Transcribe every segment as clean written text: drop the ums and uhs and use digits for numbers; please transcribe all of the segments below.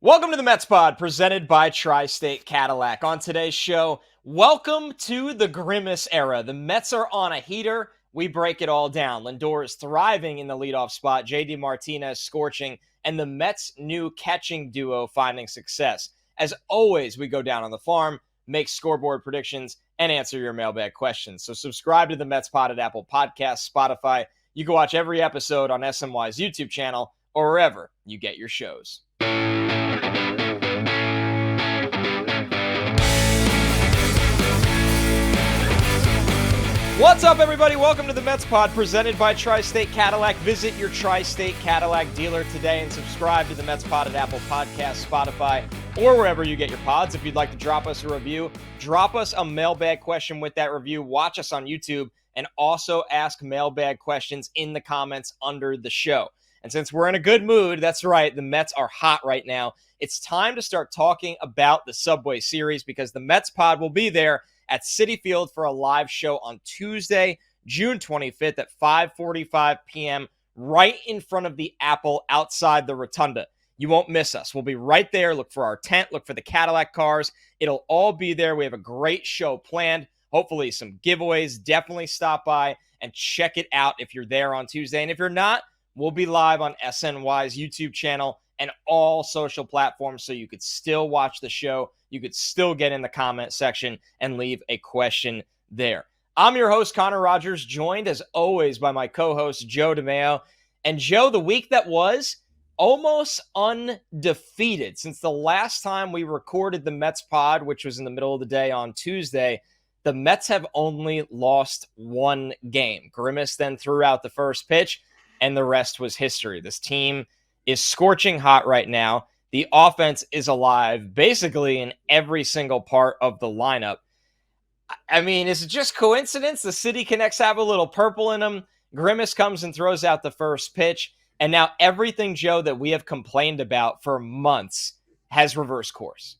Welcome to the Mets Pod, presented by Tri-State Cadillac. On today's show, welcome to the Grimace Era. The Mets are on a heater. We break it all down. Lindor is thriving in the leadoff spot. JD Martinez scorching, and the Mets' new catching duo finding success. As always, we go down on the farm, make scoreboard predictions, and answer your mailbag questions. So subscribe to the Mets Pod at Apple Podcasts, Spotify. You can watch every episode on SNY's YouTube channel or wherever you get your shows. What's up, everybody? Welcome to the Mets Pod, presented by Tri-State Cadillac. Visit your Tri-State Cadillac dealer today and subscribe to the Mets Pod at Apple Podcasts, Spotify, or wherever you get your pods. If you'd like to drop us a review, drop us a mailbag question with that review. Watch us on YouTube and also ask mailbag questions in the comments under the show. And since we're in a good mood, that's right, the Mets are hot right now. It's time to start talking about the Subway Series because the Mets Pod will be there at Citi Field for a live show on Tuesday, June 25th at 5:45 p.m. right in front of the Apple outside the Rotunda. You won't miss us. We'll be right there. Look for our tent. Look for the Cadillac cars. It'll all be there. We have a great show planned. Hopefully some giveaways. Definitely stop by and check it out if you're there on Tuesday. And if you're not, we'll be live on SNY's YouTube channel and all social platforms, so you could still watch the show. You could still get in the comment section and leave a question there. I'm your host, Connor Rogers, joined as always by my co-host, Joe DeMeo. And Joe, the week that was almost undefeated. Since the last time we recorded the Mets Pod, which was in the middle of the day on Tuesday, the Mets have only lost one game. Grimace then threw out the first pitch, and the rest was history. This team is scorching hot right now. The offense is alive basically in every single part of the lineup. I mean, is it just coincidence? The City Connects have a little purple in them. Grimace comes and throws out the first pitch. And now everything, Joe, that we have complained about for months has reversed course.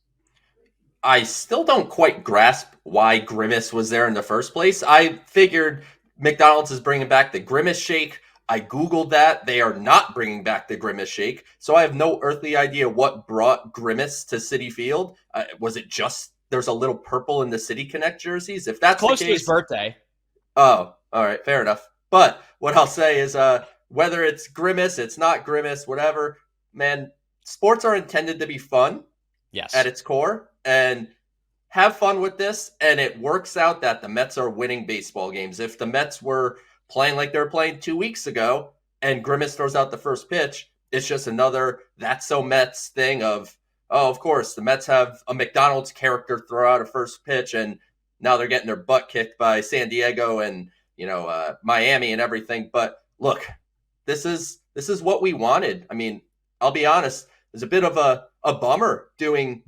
I still don't quite grasp why Grimace was there in the first place. I figured McDonald's is bringing back the Grimace Shake. I Googled that. They are not bringing back the Grimace Shake. So I have no earthly idea what brought Grimace to Citi Field. Was it just there's a little purple in the City Connect jerseys? If that's Close the to case, his birthday. Oh, all right. Fair enough. But what I'll say is whether it's Grimace, it's not Grimace, whatever, man, sports are intended to be fun. Yes. At its core. And have fun with this. And it works out that the Mets are winning baseball games. If the Mets were playing like they were playing 2 weeks ago, and Grimace throws out the first pitch, it's just another that's so Mets thing of, oh, of course, the Mets have a McDonald's character throw out a first pitch, and now they're getting their butt kicked by San Diego and, Miami and everything. But look, this is what we wanted. I mean, I'll be honest, there's a bit of a bummer doing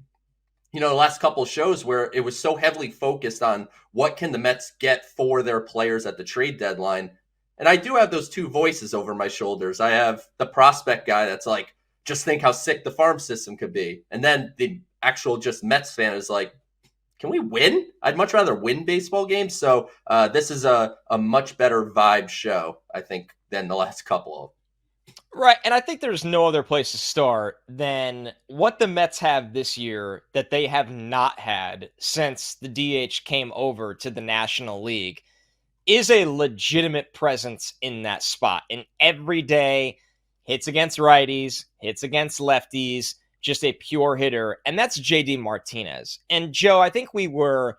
the last couple of shows where it was so heavily focused on what can the Mets get for their players at the trade deadline. And I do have those two voices over my shoulders. I have the prospect guy that's like, just think how sick the farm system could be. And then the actual just Mets fan is like, can we win? I'd much rather win baseball games. So this is a much better vibe show, I think, than the last couple of. Right, and I think there's no other place to start than what the Mets have this year that they have not had since the DH came over to the National League is a legitimate presence in that spot. An everyday hits against righties, hits against lefties, just a pure hitter, and that's JD Martinez. And Joe, I think we were,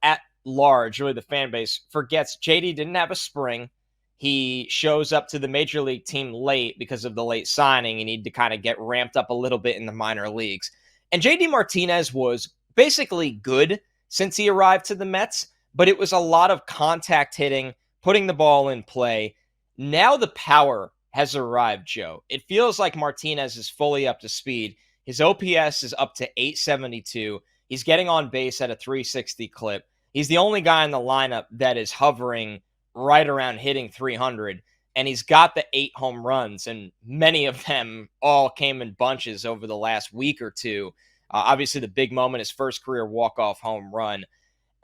at large, really the fan base forgets JD didn't have a spring. He shows up to the major league team late because of the late signing. He needed to kind of get ramped up a little bit in the minor leagues. And JD Martinez was basically good since he arrived to the Mets, but it was a lot of contact hitting, putting the ball in play. Now the power has arrived, Joe. It feels like Martinez is fully up to speed. His OPS is up to 872. He's getting on base at a 360 clip. He's the only guy in the lineup that is hovering right around hitting 300, and he's got the 8 home runs, and many of them all came in bunches over the last week or two. Obviously, the big moment, his first career walk-off home run.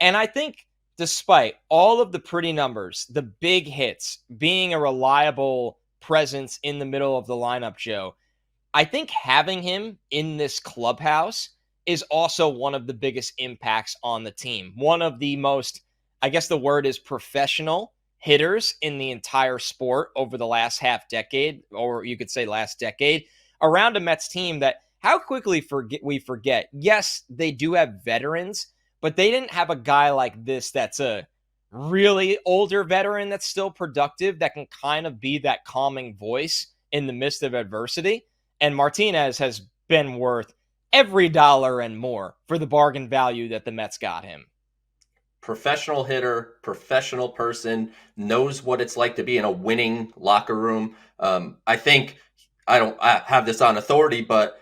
And I think despite all of the pretty numbers, the big hits, being a reliable presence in the middle of the lineup, Joe, I think having him in this clubhouse is also one of the biggest impacts on the team. One of the most, I guess the word is professional hitters in the entire sport over the last half decade, or you could say last decade, around a Mets team that how quickly we forget. Yes, they do have veterans, but they didn't have a guy like this that's a really older veteran that's still productive, that can kind of be that calming voice in the midst of adversity. And Martinez has been worth every dollar and more for the bargain value that the Mets got him. Professional hitter, professional person, knows what it's like to be in a winning locker room. I think I have this on authority, but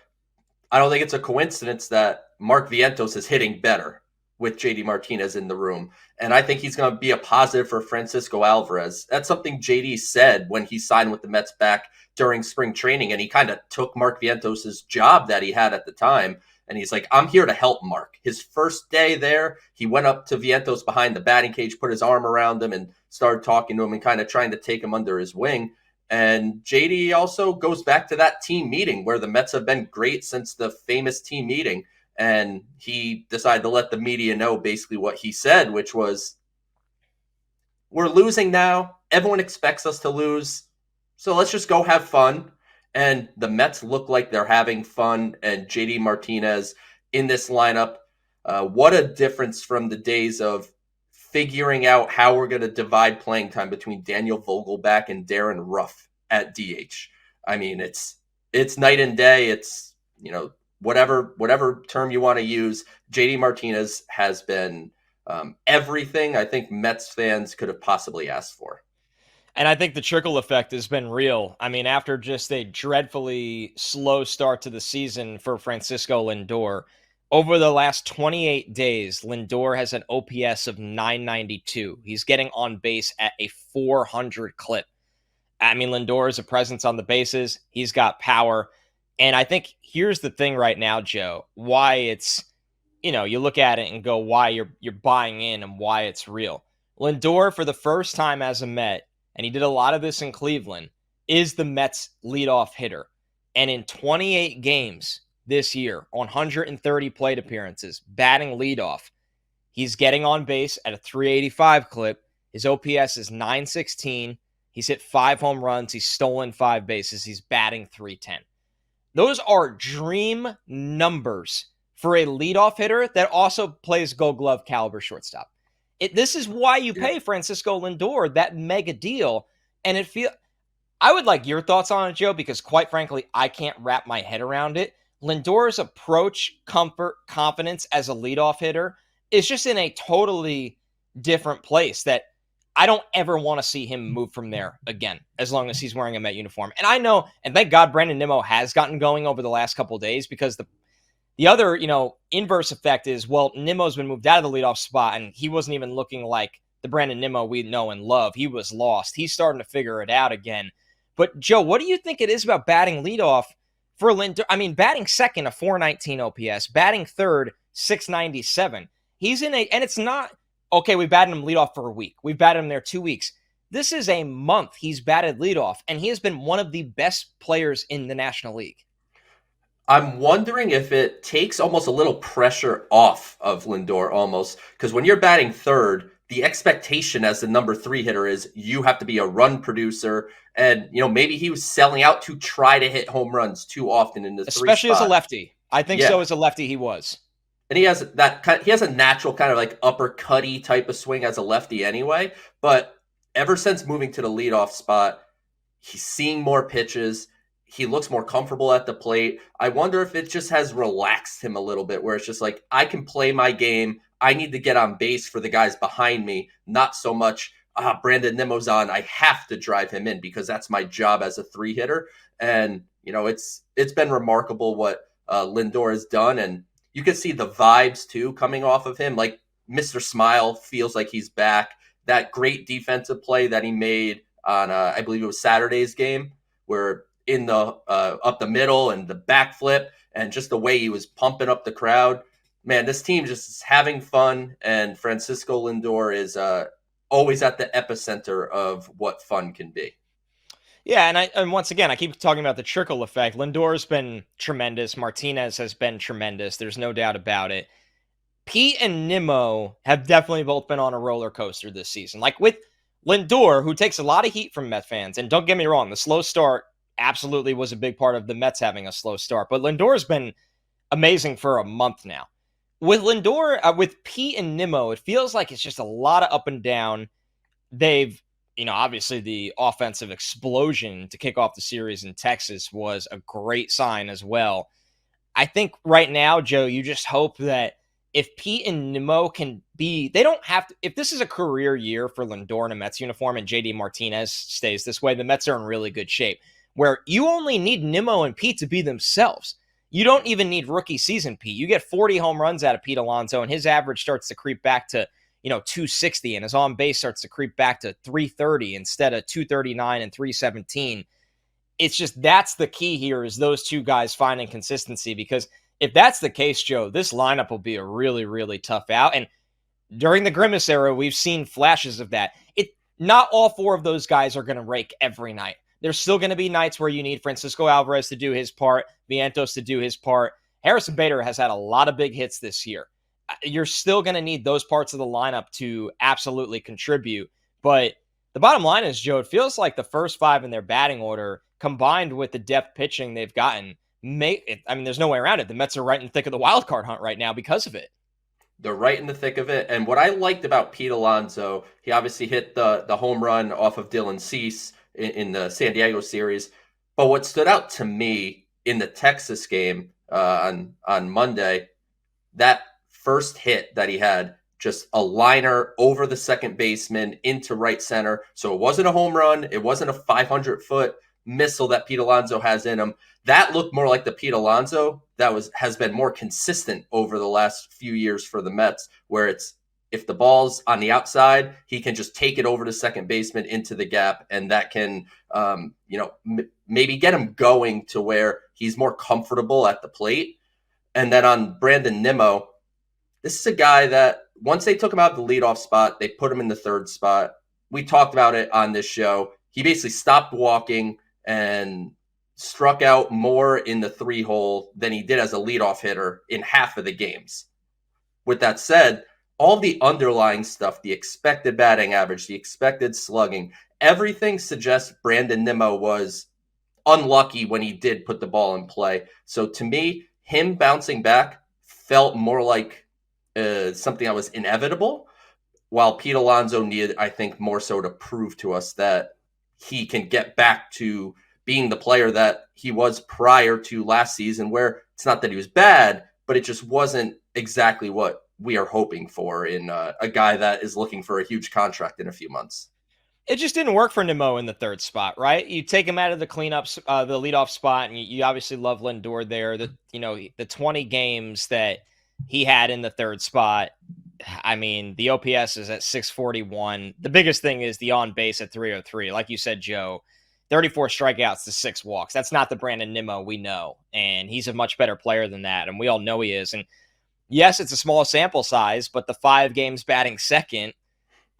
I don't think it's a coincidence that Mark Vientos is hitting better with JD Martinez in the room. And I think he's going to be a positive for Francisco Alvarez. That's something JD said when he signed with the Mets back during spring training. And he kind of took Mark Vientos' job that he had at the time. And he's like, I'm here to help Mark. His first day there, he went up to Vientos behind the batting cage, put his arm around him and started talking to him and kind of trying to take him under his wing. And JD also goes back to that team meeting where the Mets have been great since the famous team meeting. And he decided to let the media know basically what he said, which was, we're losing now. Everyone expects us to lose. So let's just go have fun. And the Mets look like they're having fun. And JD Martinez in this lineup, what a difference from the days of figuring out how we're going to divide playing time between Daniel Vogelback and Darren Ruff at DH. I mean, it's night and day. It's, whatever term you want to use. JD Martinez has been everything I think Mets fans could have possibly asked for. And I think the trickle effect has been real. I mean, after just a dreadfully slow start to the season for Francisco Lindor, over the last 28 days, Lindor has an OPS of 992. He's getting on base at a 400 clip. I mean, Lindor is a presence on the bases. He's got power. And I think here's the thing right now, Joe, why it's, you look at it and go, why you're buying in and why it's real. Lindor, for the first time as a Met, and he did a lot of this in Cleveland, is the Mets leadoff hitter. And in 28 games this year, on 130 plate appearances, batting leadoff, he's getting on base at a 385 clip. His OPS is 916. He's hit 5 home runs. He's stolen 5 bases. He's batting 310. Those are dream numbers for a leadoff hitter that also plays Gold Glove caliber shortstop. This is why you pay Francisco Lindor that mega deal. And I would like your thoughts on it, Joe, because quite frankly, I can't wrap my head around it. Lindor's approach, comfort, confidence as a leadoff hitter is just in a totally different place that I don't ever want to see him move from there again, as long as he's wearing a Met uniform. And I know, and thank God Brandon Nimmo has gotten going over the last couple of days, because the other, inverse effect is, well, Nimmo's been moved out of the leadoff spot, and he wasn't even looking like the Brandon Nimmo we know and love. He was lost. He's starting to figure it out again. But, Joe, what do you think it is about batting leadoff for Lindor? I mean, batting second, a 419 OPS. Batting third, 697. He's in and it's not, okay, we batted him leadoff for a week. We've batted him there 2 weeks. This is a month he's batted leadoff, and he has been one of the best players in the National League. I'm wondering if it takes almost a little pressure off of Lindor almost, because when you're batting third, the expectation as the number 3 hitter is you have to be a run producer. And, maybe he was selling out to try to hit home runs too often in the 3 especially spot. As a lefty. I think so as a lefty he was. And he has a natural kind of like uppercutty type of swing as a lefty anyway. But ever since moving to the leadoff spot, he's seeing more pitches. He looks more comfortable at the plate. I wonder if it just has relaxed him a little bit, where it's just like, I can play my game. I need to get on base for the guys behind me, not so much, Brandon Nimmo's on, I have to drive him in because that's my job as a 3 hitter. And, it's been remarkable what Lindor has done. And you can see the vibes too coming off of him. Like Mr. Smile feels like he's back. That great defensive play that he made on, I believe it was Saturday's game, where in the up the middle and the backflip and just the way he was pumping up the crowd. Man, this team just is having fun, and Francisco Lindor is always at the epicenter of what fun can be. Yeah, and once again, I keep talking about the trickle effect. Lindor's been tremendous. Martinez has been tremendous. There's no doubt about it. Pete and Nimmo have definitely both been on a roller coaster this season. Like with Lindor, who takes a lot of heat from Mets fans, and don't get me wrong, the slow start absolutely was a big part of the Mets having a slow start, but Lindor's been amazing for a month now. With Lindor, with Pete and Nimmo, it feels like it's just a lot of up and down. They've, obviously the offensive explosion to kick off the series in Texas was a great sign as well. I think right now, Joe, you just hope that if Pete and Nimmo can be, they don't have to, if this is a career year for Lindor in a Mets uniform and JD Martinez stays this way, the Mets are in really good shape, where you only need Nimmo and Pete to be themselves. You don't even need rookie season Pete. You get 40 home runs out of Pete Alonso, and his average starts to creep back to 260, and his on base starts to creep back to 330 instead of 239 and 317. It's just, that's the key here, is those two guys finding consistency, because if that's the case, Joe, this lineup will be a really, really tough out. And during the Grimace era, we've seen flashes of that. Not all four of those guys are going to rake every night. There's still going to be nights where you need Francisco Alvarez to do his part, Vientos to do his part. Harrison Bader has had a lot of big hits this year. You're still going to need those parts of the lineup to absolutely contribute. But the bottom line is, Joe, it feels like the first five in their batting order, combined with the depth pitching they've gotten, there's no way around it. The Mets are right in the thick of the wild card hunt right now because of it. They're right in the thick of it. And what I liked about Pete Alonso, he obviously hit the home run off of Dylan Cease in the San Diego series. But what stood out to me in the Texas game on Monday, that first hit that he had, just a liner over the second baseman into right center. So it wasn't a home run. It wasn't a 500-foot missile that Pete Alonso has in him. That looked more like the Pete Alonso that has been more consistent over the last few years for the Mets, where it's, if the ball's on the outside, he can just take it over to second baseman into the gap, and that can maybe get him going to where he's more comfortable at the plate. And then on Brandon Nimmo, this is a guy that once they took him out of the leadoff spot, they put him in the third spot. We talked about it on this show. He basically stopped walking and struck out more in the 3-hole than he did as a leadoff hitter in half of the games. With that said, all the underlying stuff, the expected batting average, the expected slugging, everything suggests Brandon Nimmo was unlucky when he did put the ball in play. So to me, him bouncing back felt more like something that was inevitable, while Pete Alonso needed, I think, more so to prove to us that he can get back to being the player that he was prior to last season, where it's not that he was bad, but it just wasn't exactly what we are hoping for in a guy that is looking for a huge contract in a few months. It just didn't work for Nimmo in the third spot, right? You take him out of the cleanups, the leadoff spot, and you obviously love Lindor there. The 20 games that he had in the third spot, the OPS is at 641. The biggest thing is the on base at 303. Like you said, Joe, 34 strikeouts to 6 walks. That's not the Brandon Nimmo we know, and he's a much better player than that, and we all know he is. And yes, it's a small sample size, but the 5 games batting second,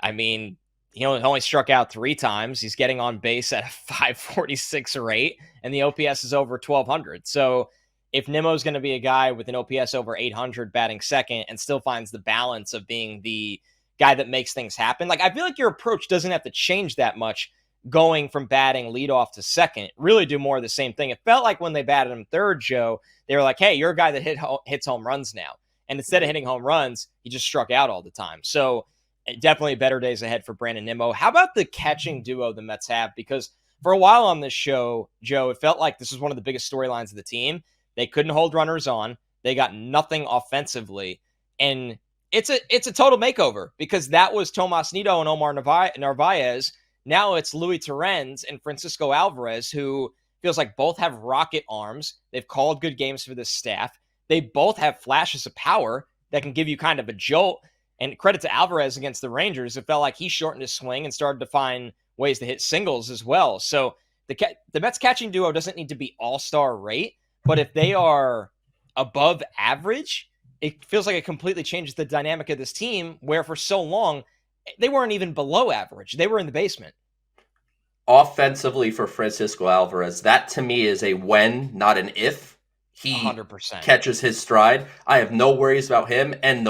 he only struck out 3 times. He's getting on base at a 546 rate, and the OPS is over 1,200. So if Nimmo's going to be a guy with an OPS over 800 batting second and still finds the balance of being the guy that makes things happen, I feel like your approach doesn't have to change that much going from batting leadoff to second. Really do more of the same thing. It felt like when they batted him third, Joe, they were like, hey, you're a guy that hits home runs now. And instead of hitting home runs, he just struck out all the time. So definitely better days ahead for Brandon Nimmo. How about the catching duo the Mets have? Because for a while on this show, Joe, it felt like this was one of the biggest storylines of the team. They couldn't hold runners on. They got nothing offensively. And it's a total makeover, because that was Tomas Nido and Omar Narvaez. Now it's Luis Torrens and Francisco Alvarez, who feels like both have rocket arms. They've called good games for this staff. They both have flashes of power that can give you kind of a jolt. And credit to Alvarez against the Rangers. It felt like he shortened his swing and started to find ways to hit singles as well. So the Mets catching duo doesn't need to be all-star rate, but if they are above average, it feels like it completely changes the dynamic of this team, where for so long, they weren't even below average. They were in the basement. offensively for Francisco Alvarez, that to me is a when, not an if he 100%. catches his stride. I have no worries about him. And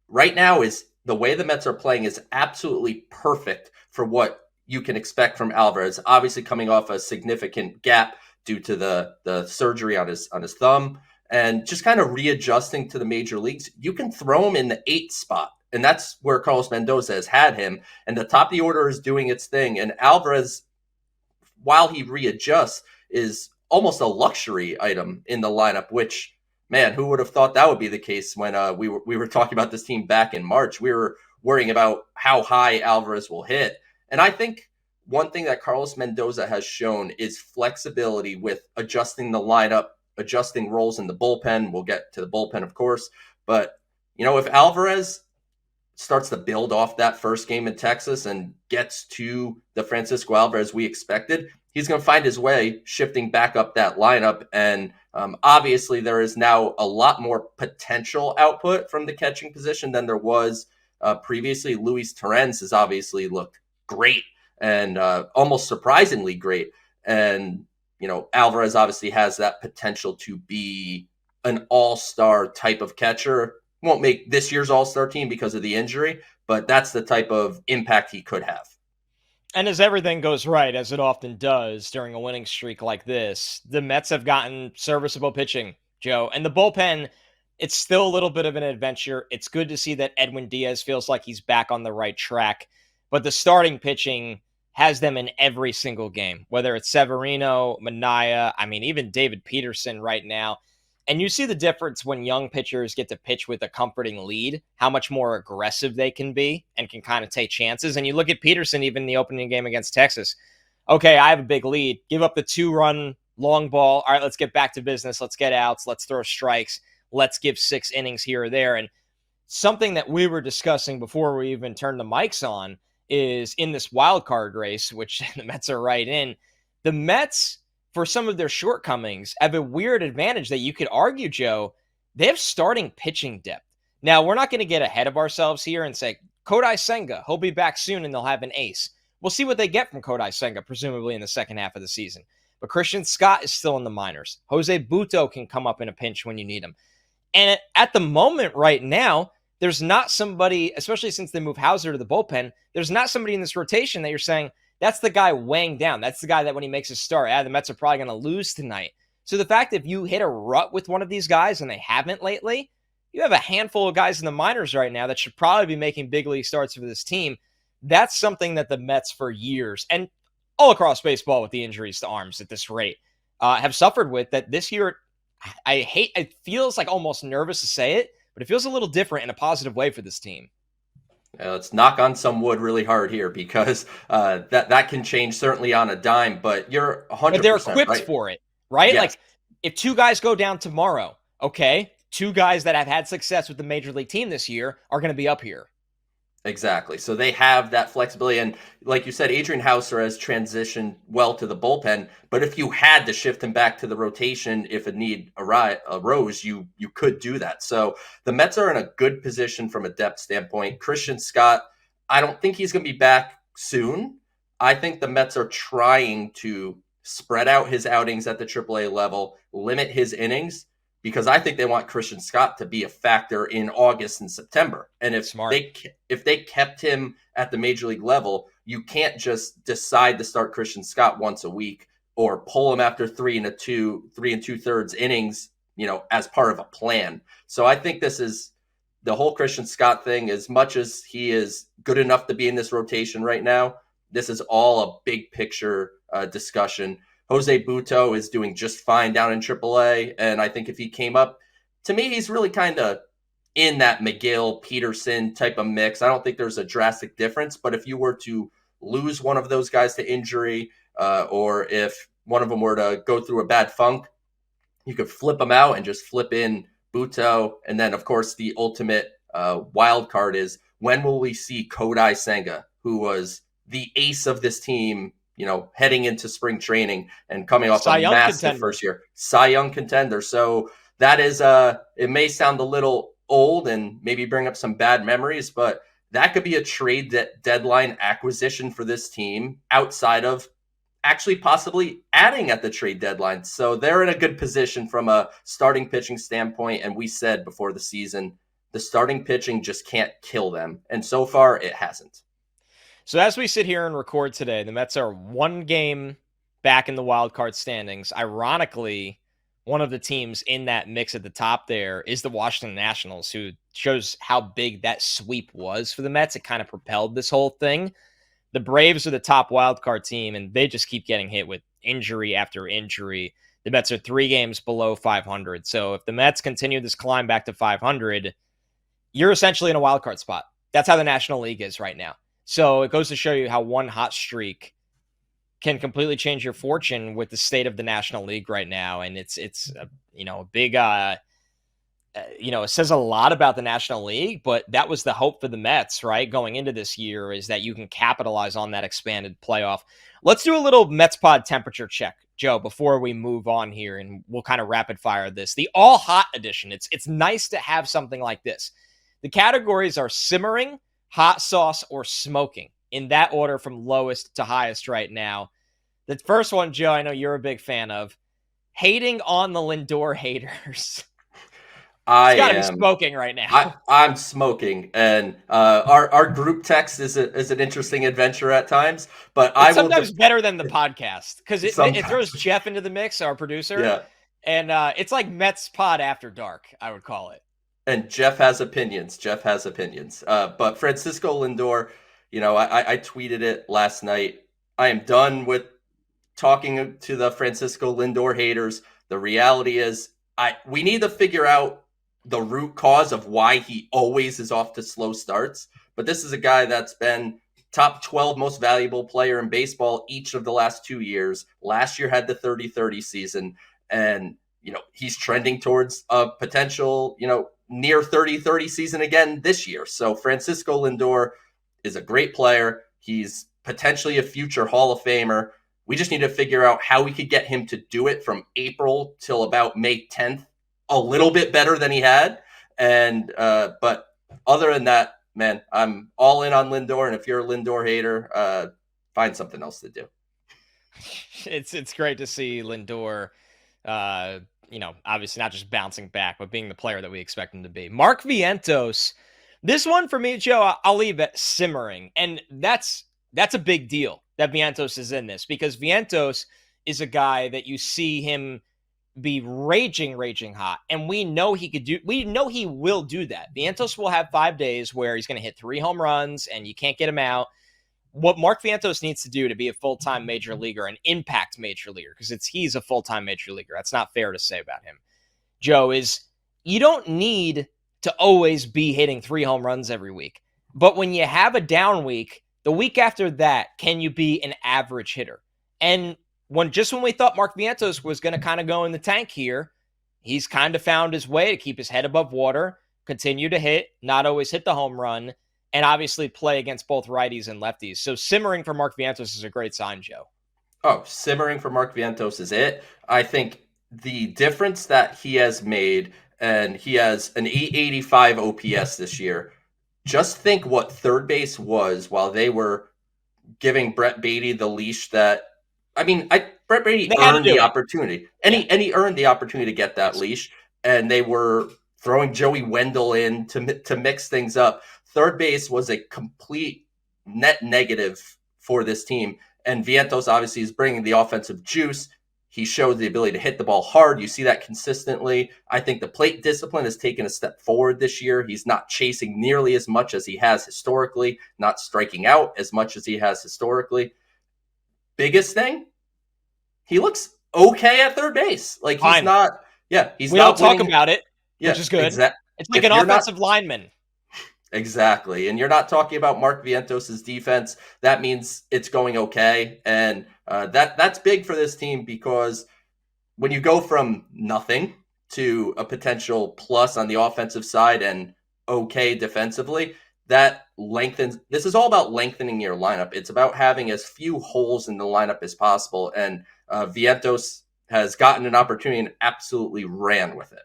right now is the way the Mets are playing is absolutely perfect for what you can expect from Alvarez. Obviously coming off a significant gap due to the surgery on his thumb and just kind of readjusting to the major leagues. You can throw him in the 8th spot. And that's where Carlos Mendoza has had him. And the top of the order is doing its thing. And Alvarez, while he readjusts, is almost a luxury item in the lineup, which, man, who would have thought that would be the case when we were talking about this team back in March? We were worrying about how high Alvarez will hit. And I think one thing that Carlos Mendoza has shown is flexibility with adjusting the lineup, adjusting roles in the bullpen. We'll get to the bullpen, of course. But, if Alvarez starts to build off that first game in Texas and gets to the Francisco Alvarez we expected, he's going to find his way shifting back up that lineup. And obviously there is now a lot more potential output from the catching position than there was previously. Luis Torrens has obviously looked great and almost surprisingly great. And, Alvarez obviously has that potential to be an all-star type of catcher. Won't make this year's all-star team because of the injury, but that's the type of impact he could have. And as everything goes right, as it often does during a winning streak like this, the Mets have gotten serviceable pitching, Joe. And the bullpen, it's still a little bit of an adventure. It's good to see that Edwin Diaz feels like he's back on the right track. But the starting pitching has them in every single game, whether it's Severino, McNeil, even David Peterson right now. And you see the difference when young pitchers get to pitch with a comforting lead, how much more aggressive they can be and can kind of take chances. And you look at Peterson, even in the opening game against Texas. Okay, I have a big lead. Give up the 2-run long ball. All right, let's get back to business. Let's get outs. Let's throw strikes. Let's give 6 innings here or there. And something that we were discussing before we even turned the mics on is in this wild card race, which the Mets are right in, the Mets, for some of their shortcomings, have a weird advantage that you could argue, Joe. They have starting pitching depth. Now, we're not going to get ahead of ourselves here and say, Kodai Senga, he'll be back soon and they'll have an ace. We'll see what they get from Kodai Senga, presumably in the second half of the season. But Christian Scott is still in the minors. Jose Butto can come up in a pinch when you need him. And at the moment right now, there's not somebody, especially since they move Hauser to the bullpen, there's not somebody in this rotation that you're saying, that's the guy weighing down. That's the guy that when he makes a start, the Mets are probably going to lose tonight. So the fact that if you hit a rut with one of these guys and they haven't lately, you have a handful of guys in the minors right now that should probably be making big league starts for this team. That's something that the Mets for years, and all across baseball with the injuries to arms at this rate, have suffered with. That this year, it feels like almost nervous to say it, but it feels a little different in a positive way for this team. Let's knock on some wood really hard here because that can change certainly on a dime, but you're 100% But they're equipped right. for it, right? Yes. Like, if 2 guys go down tomorrow, okay, 2 guys that have had success with the major league team this year are going to be up here. Exactly. So they have that flexibility. And like you said, Adrian Hauser has transitioned well to the bullpen. But if you had to shift him back to the rotation, if a need arose, you could do that. So the Mets are in a good position from a depth standpoint. Christian Scott, I don't think he's going to be back soon. I think the Mets are trying to spread out his outings at the AAA level, limit his innings, because I think they want Christian Scott to be a factor in August and September. And if they kept him at the major league level, you can't just decide to start Christian Scott once a week or pull him after 3 2/3 innings, as part of a plan. So I think this is the whole Christian Scott thing. As much as he is good enough to be in this rotation right now, this is all a big picture discussion. Jose Butto is doing just fine down in AAA, and I think if he came up, to me, he's really kind of in that McGill, Peterson type of mix. I don't think there's a drastic difference, but if you were to lose one of those guys to injury, or if one of them were to go through a bad funk, you could flip them out and just flip in Butto. And then, of course, the ultimate wild card is, when will we see Kodai Senga, who was the ace of this team, heading into spring training and coming off a massive first year, Cy Young contender. So that is, it may sound a little old and maybe bring up some bad memories, but that could be a trade deadline acquisition for this team outside of actually possibly adding at the trade deadline. So they're in a good position from a starting pitching standpoint. And we said before the season, the starting pitching just can't kill them. And so far, it hasn't. So as we sit here and record today, the Mets are one game back in the wild card standings. Ironically, one of the teams in that mix at the top there is the Washington Nationals, who shows how big that sweep was for the Mets. It kind of propelled this whole thing. The Braves are the top wild card team, and they just keep getting hit with injury after injury. The Mets are 3 games below 500. So if the Mets continue this climb back to 500, you're essentially in a wild card spot. That's how the National League is right now. So it goes to show you how one hot streak can completely change your fortune with the state of the National League right now. And it's a big, it says a lot about the National League, but that was the hope for the Mets, right? Going into this year is that you can capitalize on that expanded playoff. Let's do a little Mets pod temperature check, Joe, before we move on here, and we'll kind of rapid fire this. The all hot edition. It's nice to have something like this. The categories are simmering, hot sauce, or smoking, in that order from lowest to highest right now. The first one, Joe, I know you're a big fan of. Hating on the Lindor haters. It's got to be smoking right now. I'm smoking, and our group text is an interesting adventure at times. But it's sometimes better than the podcast because it throws Jeff into the mix, our producer. Yeah, and it's like Mets pod after dark, I would call it. And Jeff has opinions. But Francisco Lindor, I tweeted it last night. I am done with talking to the Francisco Lindor haters. The reality is we need to figure out the root cause of why he always is off to slow starts. But this is a guy that's been top 12 most valuable player in baseball each of the last 2 years. Last year had the 30-30 season. And, he's trending towards a potential, near 30-30 season again this year. So Francisco Lindor is a great player. He's potentially a future Hall of Famer. We just need to figure out how we could get him to do it from April till about May 10th, a little bit better than he had. And but other than that, man, I'm all in on Lindor. And if you're a Lindor hater, find something else to do. It's great to see Lindor, obviously not just bouncing back, but being the player that we expect him to be. Mark Vientos, this one for me, Joe, I'll leave it simmering. And that's a big deal that Vientos is in this, because Vientos is a guy that you see him be raging hot. And we know he will do that. Vientos will have 5 days where he's going to hit 3 home runs and you can't get him out. What Mark Vientos needs to do to be a full-time major leaguer, an impact major leaguer, because he's a full-time major leaguer. That's not fair to say about him, Joe, is you don't need to always be hitting 3 home runs every week. But when you have a down week, the week after that, can you be an average hitter? And when we thought Mark Vientos was going to kind of go in the tank here, he's kind of found his way to keep his head above water, continue to hit, not always hit the home run, and obviously play against both righties and lefties. So simmering for Mark Vientos is a great sign, Joe. Oh, simmering for Mark Vientos is it. I think the difference that he has made, and he has an 885 OPS this year. Just think what third base was while they were giving Brett Beatty the leash that, Brett Beatty earned the opportunity. And he earned the opportunity to get that leash. And they were throwing Joey Wendell in to mix things up. Third base was a complete net negative for this team. And Vientos obviously is bringing the offensive juice. He showed the ability to hit the ball hard. You see that consistently. I think the plate discipline has taken a step forward this year. He's not chasing nearly as much as he has historically, not striking out as much as he has historically. Biggest thing, he looks okay at third base. Like, he's not, he's we not don't talk about it, which is good. It's like an offensive lineman. Exactly. And you're not talking about Mark Vientos' defense. That means it's going okay. And that's big for this team, because when you go from nothing to a potential plus on the offensive side and okay defensively, that lengthens. This is all about lengthening your lineup. It's about having as few holes in the lineup as possible. And Vientos has gotten an opportunity and absolutely ran with it.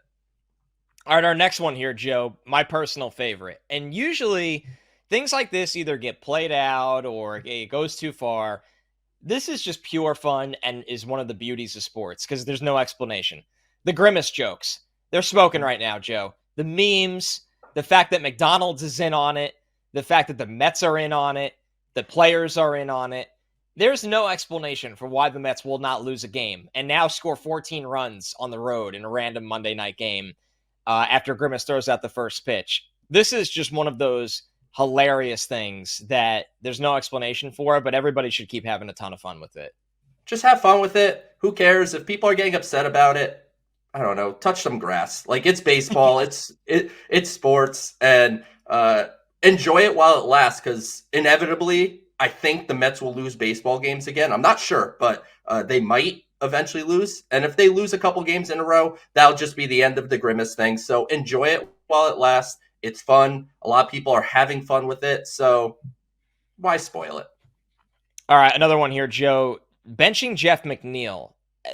All right, our next one here, Joe, my personal favorite. And usually things like this either get played out or it goes too far. This is just pure fun and is one of the beauties of sports because there's no explanation. The Grimace jokes, they're smoking right now, Joe. The memes, the fact that McDonald's is in on it, the fact that the Mets are in on it, the players are in on it. There's no explanation for why the Mets will not lose a game and now score 14 runs on the road in a random Monday night game after Grimace throws out the first pitch. This is just one of those hilarious things that there's no explanation for, but everybody should keep having a ton of fun with it. Just have fun with it. Who cares if people are getting upset about it? I don't know. Touch some grass. Like, it's baseball. it's sports, and enjoy it while it lasts. Because inevitably, I think the Mets will lose baseball games again. I'm not sure, but they might eventually lose. And if they lose a couple games in a row, that'll just be the end of the Grimace thing. So enjoy it while it lasts. It's fun. A lot of people are having fun with it. So why spoil it? All right, another one here, Joe. Benching Jeff McNeil.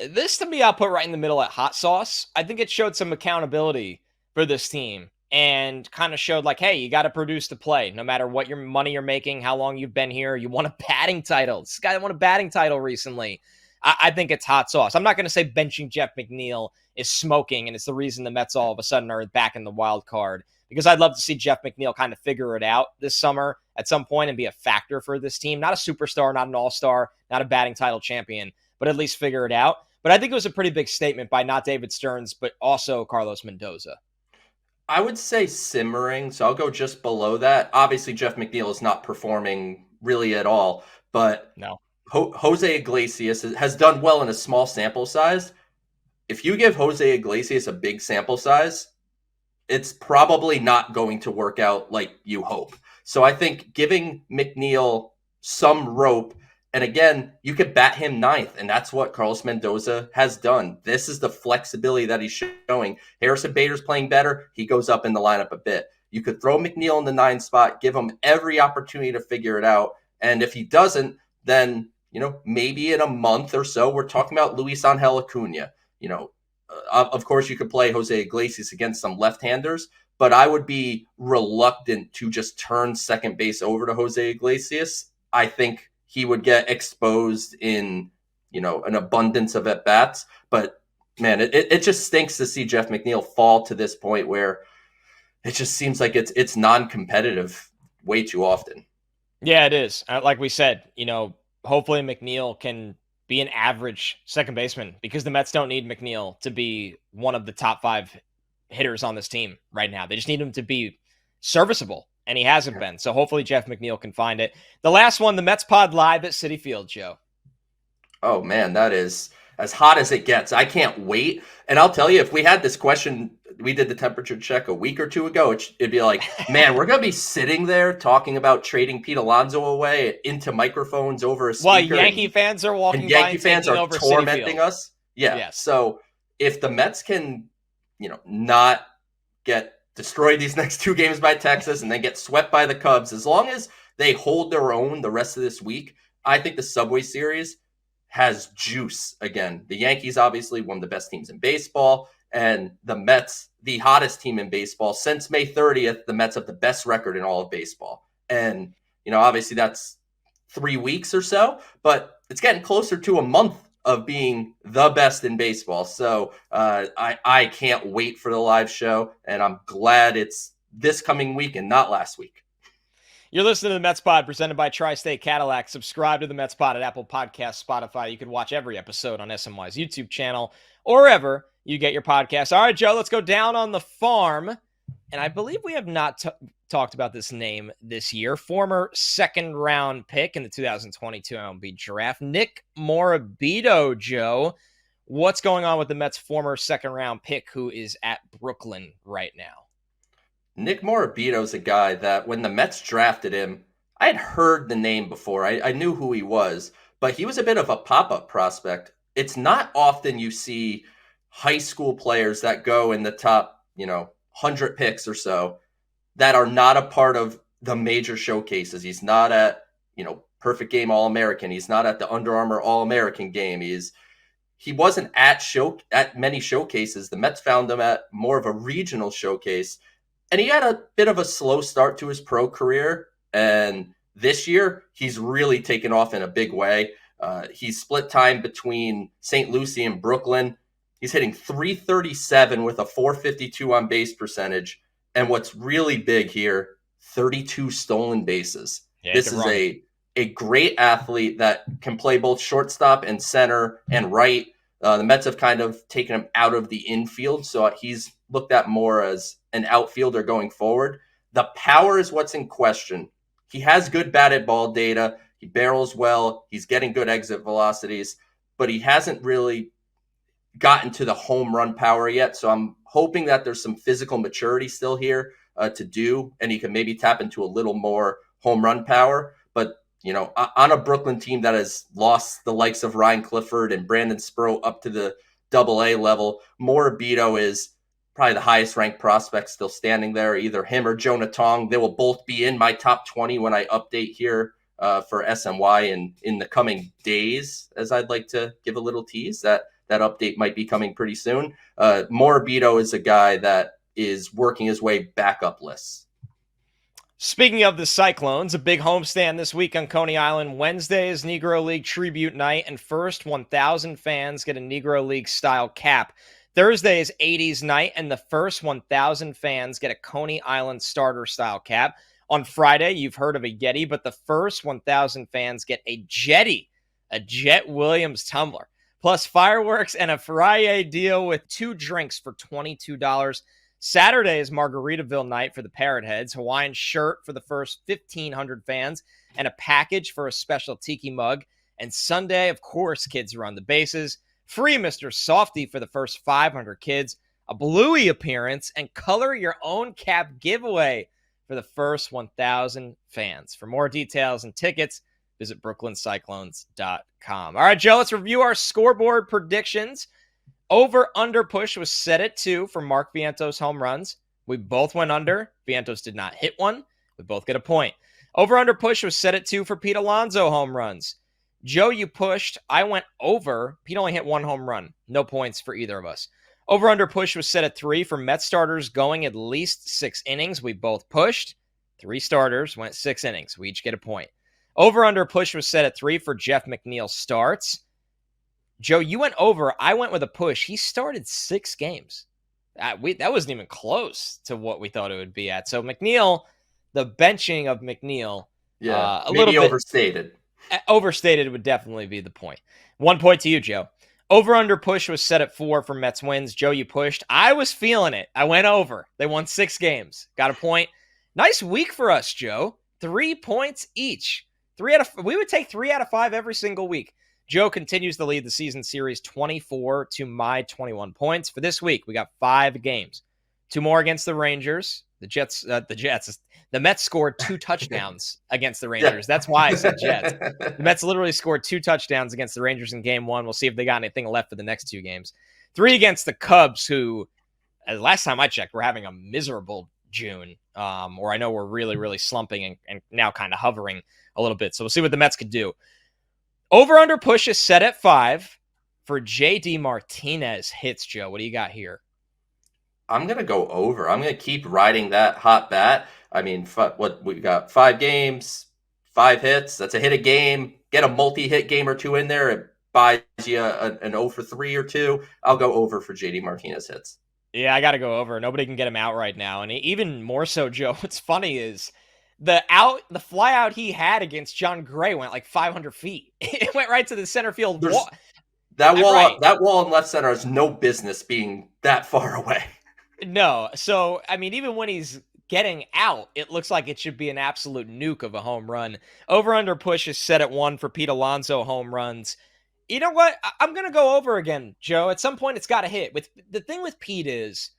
This, to me, I'll put right in the middle at hot sauce. I think it showed some accountability for this team and kind of showed like, hey, you got to produce to play no matter what your money you're making, how long you've been here. You won a batting title. This guy won a batting title recently. I think it's hot sauce. I'm not going to say benching Jeff McNeil is smoking and it's the reason the Mets all of a sudden are back in the wild card, because I'd love to see Jeff McNeil kind of figure it out this summer at some point and be a factor for this team. Not a superstar, not an all-star, not a batting title champion, but at least figure it out. But I think it was a pretty big statement by not David Stearns, but also Carlos Mendoza. I would say simmering, so I'll go just below that. Obviously, Jeff McNeil is not performing really at all, but no. Jose Iglesias has done well in a small sample size. If you give Jose Iglesias a big sample size, it's probably not going to work out like you hope. So I think giving McNeil some rope, and again, you could bat him ninth, and that's what Carlos Mendoza has done. This is the flexibility that he's showing. Harrison Bader's playing better. He goes up in the lineup a bit. You could throw McNeil in the 9 spot, give him every opportunity to figure it out. And if he doesn't, then, maybe in a month or so, we're talking about Luis Angel Acuna. Of course, you could play Jose Iglesias against some left-handers, but I would be reluctant to just turn second base over to Jose Iglesias. I think he would get exposed in, an abundance of at-bats. But, man, it just stinks to see Jeff McNeil fall to this point where it just seems like it's non-competitive way too often. Yeah, it is. Like we said, hopefully McNeil can be an average second baseman, because the Mets don't need McNeil to be one of the top 5 hitters on this team right now. They just need him to be serviceable, and he hasn't been. So hopefully Jeff McNeil can find it. The last one, the Mets pod live at Citi Field, Joe. Oh, man, that is as hot as it gets. I can't wait. And I'll tell you, if we had this question, we did the temperature check a week or two ago, it'd be like, man, we're going to be sitting there talking about trading Pete Alonso away into microphones over a speaker. Well, Yankee fans are walking and by Yankee fans are tormenting us. Yeah. Yes. So if the Mets can, not get destroyed these next 2 games by Texas and then get swept by the Cubs, as long as they hold their own the rest of this week, I think the Subway Series has juice again. The Yankees, obviously, one of the best teams in baseball, and the Mets, the hottest team in baseball. Since May 30th, the Mets have the best record in all of baseball. And, obviously that's 3 weeks or so, but it's getting closer to a month of being the best in baseball. So I can't wait for the live show, and I'm glad it's this coming week and not last week. You're listening to the Mets Pod, presented by Tri-State Cadillac. Subscribe to the Mets Pod at Apple Podcasts, Spotify. You can watch every episode on SNY's YouTube channel or wherever you get your podcasts. All right, Joe, let's go down on the farm. And I believe we have not talked about this name this year. Former second-round pick in the 2022 MLB Draft, Nick Morabito, Joe. What's going on with the Mets' former second-round pick who is at Brooklyn right now? Nick Morabito is a guy that when the Mets drafted him, I had heard the name before. I knew who he was, but he was a bit of a pop-up prospect. It's not often you see high school players that go in the top, 100 picks or so that are not a part of the major showcases. He's not at, Perfect Game All-American. He's not at the Under Armour All-American game. He wasn't at many showcases. The Mets found him at more of a regional showcase. And he had a bit of a slow start to his pro career. And this year, he's really taken off in a big way. He's split time between St. Lucie and Brooklyn. He's hitting .337 with a .452 on base percentage. And what's really big here, 32 stolen bases. Yeah, This is a great athlete that can play both shortstop and center and right. The Mets have kind of taken him out of the infield, so he's looked at more as an outfielder going forward. The power is what's in question. He has good batted ball data. He barrels well. He's getting good exit velocities, but he hasn't really gotten to the home run power yet. So I'm hoping that there's some physical maturity still here to do, and he can maybe tap into a little more home run power. But on a Brooklyn team that has lost the likes of Ryan Clifford and Brandon Sproat up to the AA level, Morabito is probably the highest ranked prospect still standing there, either him or Jonah Tong. They will both be in my top 20 when I update here for SNY in the coming days, as I'd like to give a little tease that update might be coming pretty soon. Morabito is a guy that is working his way back up lists. Speaking of the Cyclones, a big homestand this week on Coney Island. Wednesday is Negro League Tribute Night, and first 1,000 fans get a Negro League-style cap. Thursday is 80s Night, and the first 1,000 fans get a Coney Island starter-style cap. On Friday, you've heard of a Yeti, but the first 1,000 fans get a Jetty, a Jet Williams tumbler, plus fireworks and a Friday deal with 2 drinks for $22. Saturday is Margaritaville night for the Parrot Heads, Hawaiian shirt for the first 1,500 fans, and a package for a special tiki mug. And Sunday, of course, kids run the bases. Free Mr. Softy for the first 500 kids, a Bluey appearance, and color your own cap giveaway for the first 1,000 fans. For more details and tickets, visit brooklyncyclones.com. All right, Joe, let's review our scoreboard predictions. Over-under push was set at 2 for Mark Vientos home runs. We both went under. Vientos did not hit one. We both get a point. Over-under push was set at 2 for Pete Alonso home runs. Joe, you pushed. I went over. Pete only hit 1 home run. No points for either of us. Over-under push was set at 3 for Met starters going at least 6 innings. We both pushed. 3 starters went 6 innings. We each get a point. Over-under push was set at 3 for Jeff McNeil starts. Joe, you went over. I went with a push. He started 6 games. That wasn't even close to what we thought it would be at. So McNeil, the benching of McNeil, a little bit overstated. Overstated would definitely be the point. 1 point to you, Joe. Over-under push was set at 4 for Mets wins. Joe, you pushed. I was feeling it. I went over. They won 6 games. Got a point. Nice week for us, Joe. 3 points each. We would take 3 out of 5 every single week. Joe continues to lead the season series 24 to my 21 points. For this week, we got 5 games. 2 more against the Rangers. The Mets scored 2 touchdowns against the Rangers. That's why I said Jets. The Mets literally scored 2 touchdowns against the Rangers in game 1. We'll see if they got anything left for the next 2 games. 3 against the Cubs, who, last time I checked, were having a miserable June. Or I know we're really, really slumping and now kind of hovering a little bit. So we'll see what the Mets could do. Over-under push is set at 5 for J.D. Martinez hits, Joe. What do you got here? I'm going to go over. I'm going to keep riding that hot bat. I mean, what we got 5 games, 5 hits. That's a hit a game. Get a multi-hit game or 2 in there. It buys you an 0 for 3 or 2. I'll go over for J.D. Martinez hits. Yeah, I got to go over. Nobody can get him out right now. And even more so, Joe, what's funny is the fly out he had against John Gray went like 500 feet. It went right to the center field wall. That wall in left center has no business being that far away. No. So, I mean, even when he's getting out, it looks like it should be an absolute nuke of a home run. Over-under push is set at 1 for Pete Alonso home runs. You know what? I'm going to go over again, Joe. At some point, it's got to hit. The thing with Pete is,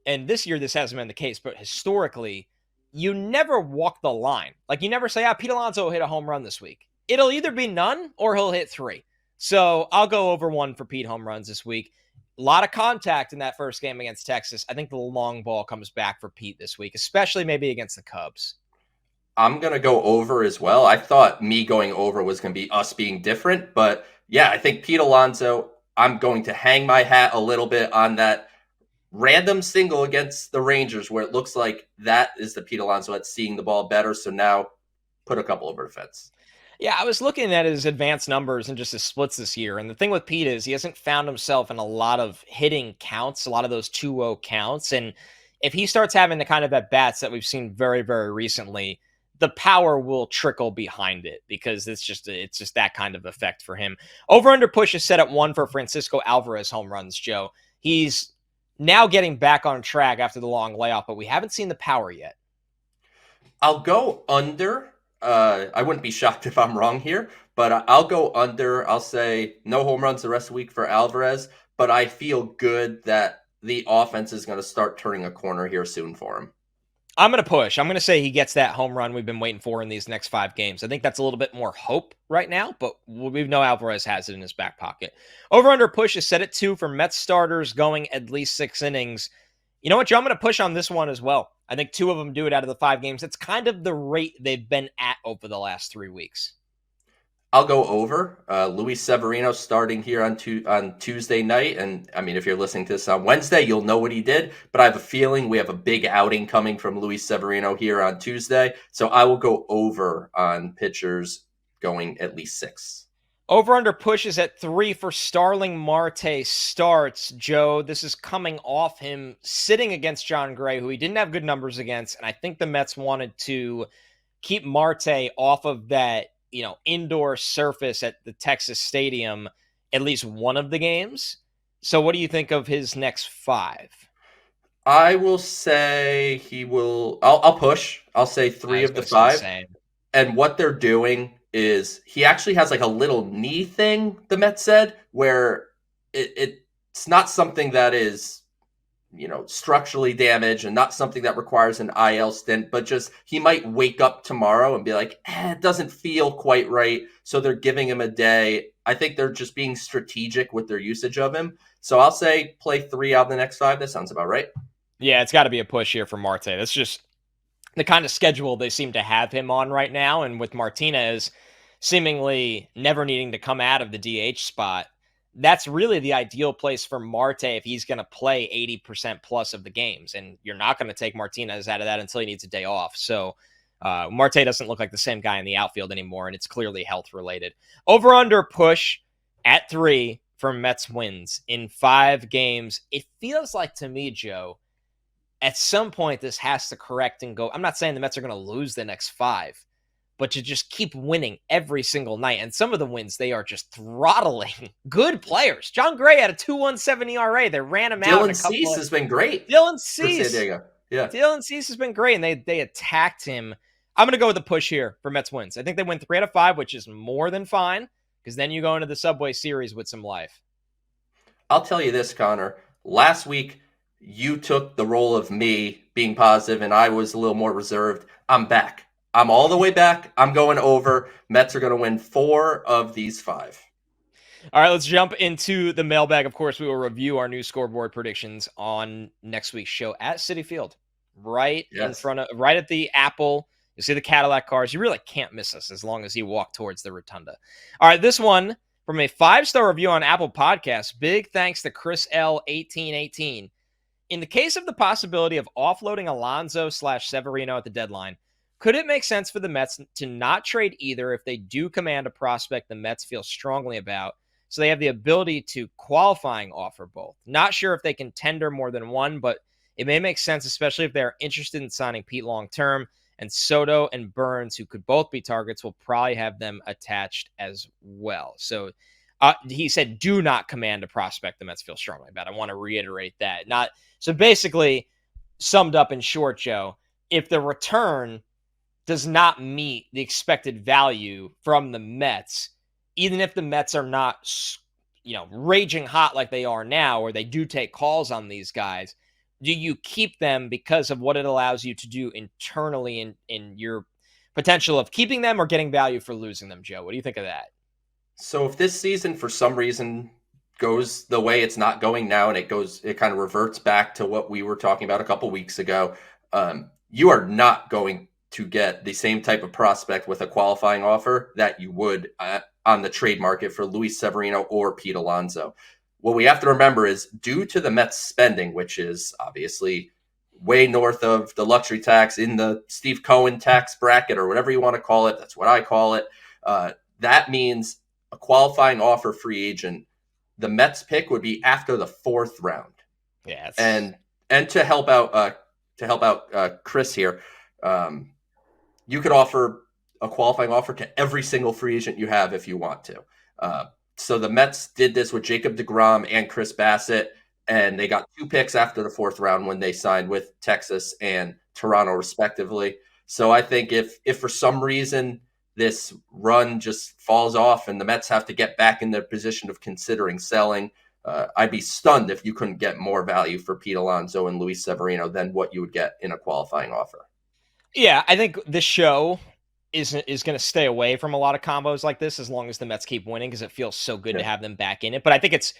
and this year this hasn't been the case, but historically, you never walk the line. Like, you never say, Pete Alonso hit a home run this week. It'll either be none or he'll hit 3. So I'll go over 1 for Pete home runs this week. A lot of contact in that first game against Texas. I think the long ball comes back for Pete this week, especially maybe against the Cubs. I'm going to go over as well. I thought me going over was going to be us being different. But yeah, I think Pete Alonso, I'm going to hang my hat a little bit on that random single against the Rangers where it looks like that is the Pete Alonso that's seeing the ball better. So now put a couple over the fence. Yeah, I was looking at his advanced numbers and just his splits this year. And the thing with Pete is he hasn't found himself in a lot of hitting counts, a lot of those 2-0 counts. And if he starts having the kind of at bats that we've seen very, very recently, the power will trickle behind it because it's just that kind of effect for him. Over under push is set at 1 for Francisco Alvarez home runs, Joe. He's now getting back on track after the long layoff, but we haven't seen the power yet. I'll go under. I wouldn't be shocked if I'm wrong here, but I'll go under. I'll say no home runs the rest of the week for Alvarez, but I feel good that the offense is going to start turning a corner here soon for him. I'm going to push. I'm going to say he gets that home run we've been waiting for in these next 5 games. I think that's a little bit more hope right now, but we know Alvarez has it in his back pocket. Over under push is set at 2 for Mets starters going at least 6 innings. You know what, Joe? I'm going to push on this one as well. I think 2 of them do it out of the 5 games. It's kind of the rate they've been at over the last 3 weeks. I'll go over. Luis Severino starting here on Tuesday night. And I mean, if you're listening to this on Wednesday, you'll know what he did. But I have a feeling we have a big outing coming from Luis Severino here on Tuesday. So I will go over on pitchers going at least 6. Over under pushes at 3 for Starling Marte starts. Joe, this is coming off him sitting against John Gray, who he didn't have good numbers against. And I think the Mets wanted to keep Marte off of that, indoor surface at the Texas Stadium at least one of the games. So what do you think of his next 5? I will say I'll push. I'll say 3 of the 5. And what they're doing is he actually has like a little knee thing, the Mets said, where it's not something that is, structurally damaged and not something that requires an IL stint, but just he might wake up tomorrow and be like, it doesn't feel quite right. So they're giving him a day. I think they're just being strategic with their usage of him. So I'll say play 3 out of the next 5. That sounds about right. Yeah, it's got to be a push here for Marte. That's just the kind of schedule they seem to have him on right now. And with Martinez seemingly never needing to come out of the DH spot, that's really the ideal place for Marte if he's going to play 80% plus of the games. And you're not going to take Martinez out of that until he needs a day off. So Marte doesn't look like the same guy in the outfield anymore, and it's clearly health related. Over under push at 3 for Mets wins in 5 games. It feels like to me, Joe, at some point this has to correct and go. I'm not saying the Mets are going to lose the next 5, but to just keep winning every single night. And some of the wins, they are just throttling good players. John Gray had a 2.17 ERA. They ran him out. Dylan Cease has been great. Dylan Cease. Yeah. Dylan Cease has been great, and they attacked him. I'm going to go with the push here for Mets wins. I think they win 3 out of 5, which is more than fine, because then you go into the Subway Series with some life. I'll tell you this, Connor. Last week, you took the role of me being positive, and I was a little more reserved. I'm back. I'm all the way back. I'm going over. Mets are going to win 4 of these 5. All right, let's jump into the mailbag. Of course, we will review our new scoreboard predictions on next week's show at Citi Field, right at the Apple. You see the Cadillac cars. You really can't miss us as long as you walk towards the rotunda. All right, this one from a 5-star review on Apple Podcasts. Big thanks to Chris L1818. In the case of the possibility of offloading Alonso/Severino at the deadline, could it make sense for the Mets to not trade either if they do command a prospect the Mets feel strongly about, so they have the ability to qualifying offer both? Not sure if they can tender more than one, but it may make sense, especially if they're interested in signing Pete long-term, and Soto and Burns, who could both be targets, will probably have them attached as well. So he said, do not command a prospect the Mets feel strongly about. I want to reiterate that. So basically, summed up in short, Joe, if the return does not meet the expected value from the Mets, even if the Mets are not, raging hot like they are now, or they do take calls on these guys, do you keep them because of what it allows you to do internally in your potential of keeping them or getting value for losing them, Joe? What do you think of that? So if this season, for some reason, goes the way it's not going now, and it kind of reverts back to what we were talking about a couple weeks ago, you are not going to get the same type of prospect with a qualifying offer that you would on the trade market for Luis Severino or Pete Alonso. What we have to remember is, due to the Mets spending, which is obviously way north of the luxury tax in the Steve Cohen tax bracket, or whatever you want to call it, that's what I call it. That means a qualifying offer free agent. The Mets pick would be after the 4th round. Yeah, and to help out Chris here, you could offer a qualifying offer to every single free agent you have if you want to. So the Mets did this with Jacob deGrom and Chris Bassett, and they got 2 picks after the 4th round when they signed with Texas and Toronto respectively. So I think if for some reason this run just falls off and the Mets have to get back in their position of considering selling, I'd be stunned if you couldn't get more value for Pete Alonso and Luis Severino than what you would get in a qualifying offer. Yeah, I think this show is going to stay away from a lot of combos like this as long as the Mets keep winning, because it feels so good to have them back in it. But I think it's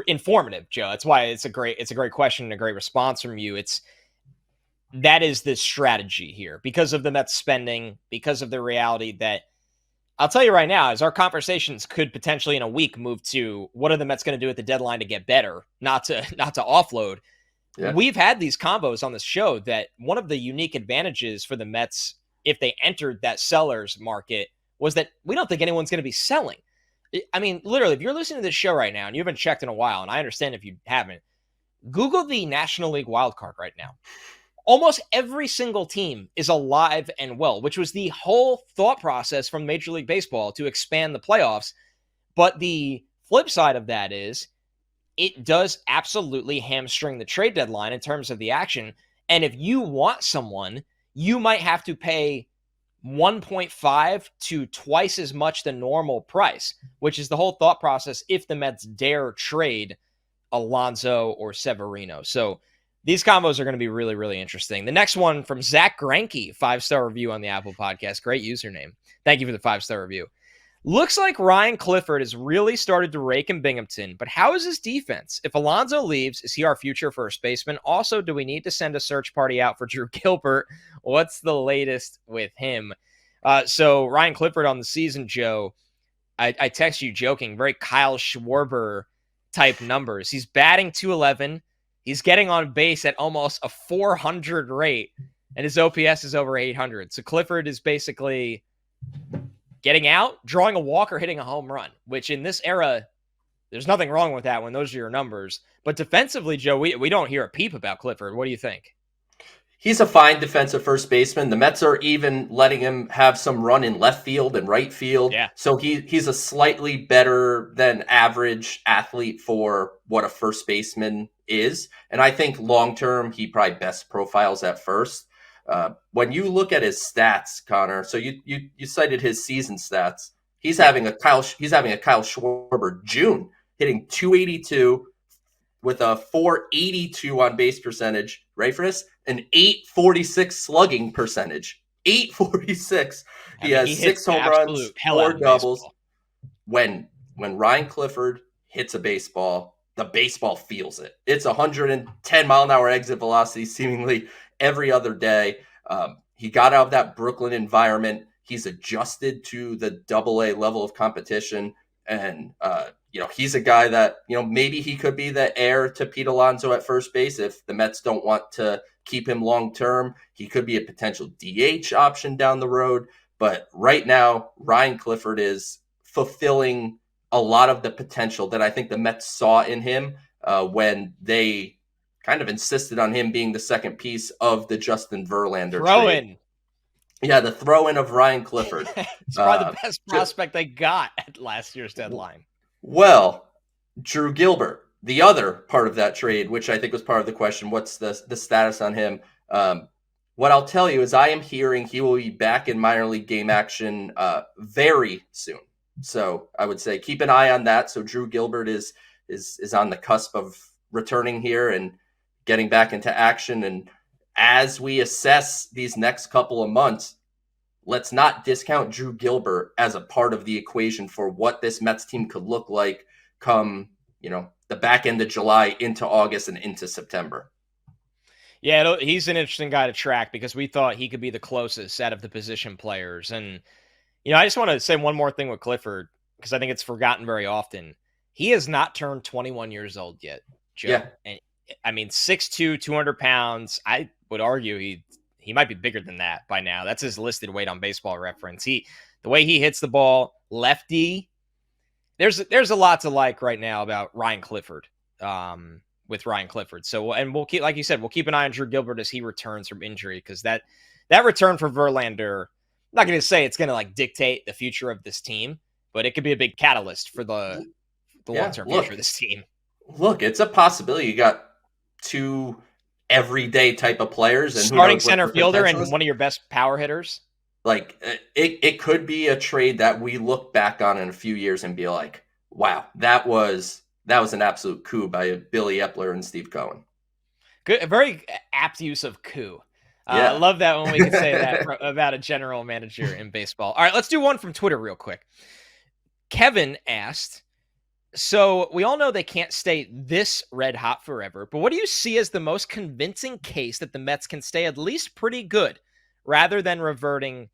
informative, Joe. That's why it's a great question and a great response from you. That is the strategy here because of the Mets spending, because of the reality that I'll tell you right now, as our conversations could potentially in a week move to what are the Mets going to do at the deadline to get better, not to offload. Yeah. We've had these combos on this show that one of the unique advantages for the Mets, if they entered that seller's market, was that we don't think anyone's going to be selling. I mean, literally, if you're listening to this show right now and you haven't checked in a while, and I understand if you haven't, Google the National League wildcard right now. Almost every single team is alive and well, which was the whole thought process from Major League Baseball to expand the playoffs. But the flip side of that is it does absolutely hamstring the trade deadline in terms of the action. And if you want someone, you might have to pay 1.5 to twice as much the normal price, which is the whole thought process if the Mets dare trade Alonso or Severino. So these combos are going to be really, really interesting. The next one from Zach Greinke, 5-star review on the Apple Podcast. Great username. Thank you for the 5-star review. Looks like Ryan Clifford has really started to rake in Binghamton, but how is his defense? If Alonso leaves, is he our future first baseman? Also, do we need to send a search party out for Drew Gilbert? What's the latest with him? So Ryan Clifford on the season, Joe, I text you joking, very Kyle Schwarber type numbers. He's batting .211. He's getting on base at almost a 400 rate, and his OPS is over 800. So Clifford is basically getting out, drawing a walk, or hitting a home run, which in this era, there's nothing wrong with that when those are your numbers. But defensively, Joe, we don't hear a peep about Clifford. What do you think? He's a fine defensive first baseman. The Mets are even letting him have some run in left field and right field. Yeah. So he's a slightly better than average athlete for what a first baseman is. And I think long-term, he probably best profiles at first. When you look at his stats, Connor, so you cited his season stats. He's having a Kyle Schwarber June, hitting .282 with a .482 on base percentage. Right for this? An .846 slugging percentage. .846. He has 6 home runs, 4 doubles. When Ryan Clifford hits a baseball, the baseball feels it. It's 110 mile an hour exit velocity seemingly every other day. He got out of that Brooklyn environment. He's adjusted to the AA level of competition. And, he's a guy that, maybe he could be the heir to Pete Alonso at first base if the Mets don't want to keep him long term. He could be a potential DH option down the road. But right now, Ryan Clifford is fulfilling a lot of the potential that I think the Mets saw in him when they kind of insisted on him being the second piece of the Justin Verlander trade. Yeah, the throw-in of Ryan Clifford. It's probably the best prospect they got at last year's deadline. Well, Drew Gilbert, the other part of that trade, which I think was part of the question, what's the status on him? What I'll tell you is I am hearing he will be back in minor league game action very soon. So I would say keep an eye on that. So Drew Gilbert is on the cusp of returning here and getting back into action. And as we assess these next couple of months, let's not discount Drew Gilbert as a part of the equation for what this Mets team could look like come, the back end of July into August and into September. Yeah, he's an interesting guy to track because we thought he could be the closest out of the position players. And, I just want to say one more thing with Clifford because I think it's forgotten very often. He has not turned 21 years old yet, Joe. Yeah. And, 6'2", 200 pounds. I would argue he might be bigger than that by now. That's his listed weight on Baseball Reference. The way he hits the ball, lefty. There's a lot to like right now about Ryan Clifford. With Ryan Clifford. So, and we'll keep, like you said, we'll keep an eye on Drew Gilbert as he returns from injury, because that return for Verlander, I'm not going to say it's going to like dictate the future of this team, but it could be a big catalyst for the long-term future of this team. Look, it's a possibility. You got two everyday type of players, and starting center fielder and one of your best power hitters. Like it could be a trade that we look back on in a few years and be like, wow, that was an absolute coup by Billy Epler and Steve Cohen. Good, a very apt use of coup. Yeah. I love that when we can say that about a general manager in baseball. All right, let's do one from Twitter real quick. Kevin asked, so we all know they can't stay this red hot forever, but what do you see as the most convincing case that the Mets can stay at least pretty good rather than reverting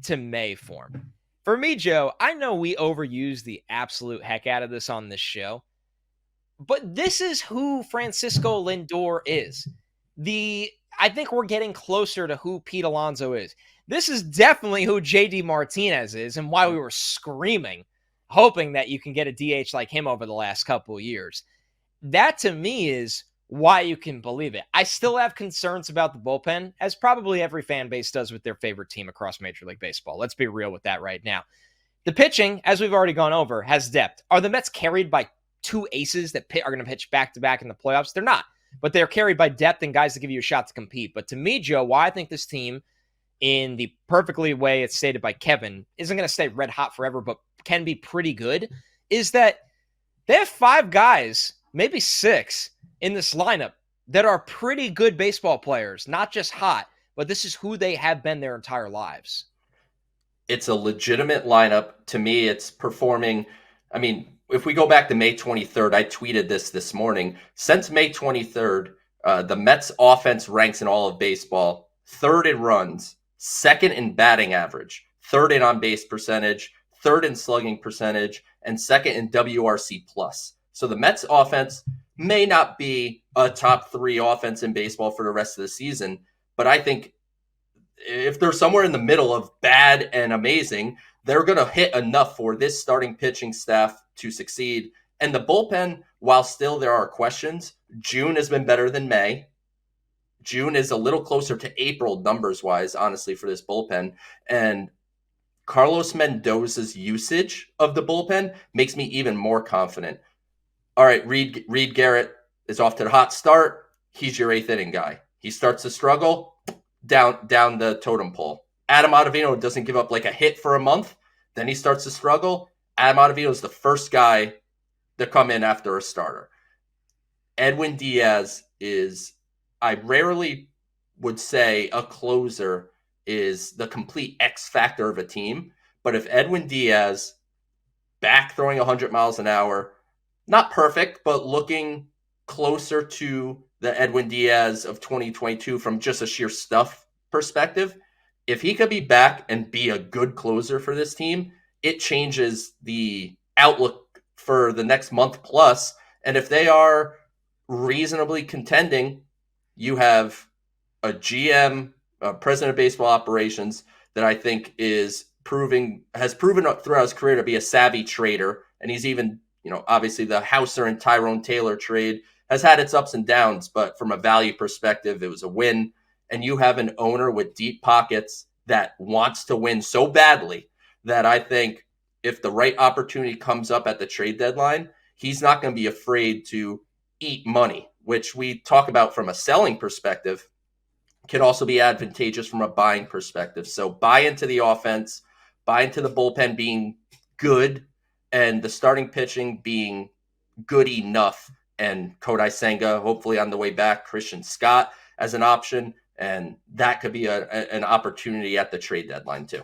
to May form? For me, Joe, I know we overuse the absolute heck out of this on this show, but this is who Francisco Lindor is. I think we're getting closer to who Pete Alonso is. This is definitely who JD Martinez is, and why we were screaming, hoping that you can get a DH like him over the last couple of years. That, to me, is why you can believe it. I still have concerns about the bullpen, as probably every fan base does with their favorite team across Major League Baseball. Let's be real with that right now. The pitching, as we've already gone over, has depth. Are the Mets carried by two aces that are going to pitch back-to-back in the playoffs? They're not. But they're carried by depth and guys that give you a shot to compete. But to me, Joe, why I think this team, in the perfectly way it's stated by Kevin, isn't going to stay red hot forever, but can be pretty good, is that they have 5 guys, maybe 6, in this lineup that are pretty good baseball players. Not just hot, but this is who they have been their entire lives. It's a legitimate lineup. To me, it's performing. I mean, if we go back to May 23rd, I tweeted this morning. Since May 23rd, the Mets offense ranks in all of baseball 3rd in runs, 2nd in batting average, 3rd in on-base percentage, 3rd in slugging percentage, and 2nd in WRC+. So the Mets offense may not be a top 3 offense in baseball for the rest of the season, but I think if they're somewhere in the middle of bad and amazing, they're going to hit enough for this starting pitching staff to succeed. And the bullpen, while still there are questions, June has been better than May. June is a little closer to April numbers-wise, honestly, for this bullpen. And Carlos Mendoza's usage of the bullpen makes me even more confident. All right, Reed Garrett is off to the hot start. He's your 8th inning guy. He starts to struggle, down the totem pole. Adam Ottavino doesn't give up like a hit for a month. Then he starts to struggle. Adam Ottavino is the first guy to come in after a starter. Edwin Diaz is, I rarely would say a closer is the complete X factor of a team. But if Edwin Diaz, back throwing 100 miles an hour, not perfect, but looking closer to the Edwin Diaz of 2022 from just a sheer stuff perspective, if he could be back and be a good closer for this team, it changes the outlook for the next month plus. And if they are reasonably contending, you have a GM, president of baseball operations, that I think has proven throughout his career to be a savvy trader. And he's even, obviously the Hauser and Tyrone Taylor trade has had its ups and downs, but from a value perspective, it was a win. And you have an owner with deep pockets that wants to win so badly that I think if the right opportunity comes up at the trade deadline, he's not going to be afraid to eat money, which we talk about from a selling perspective, can also be advantageous from a buying perspective. So buy into the offense, buy into the bullpen being good, and the starting pitching being good enough. And Kodai Senga, hopefully on the way back, Christian Scott as an option. And that could be an opportunity at the trade deadline too.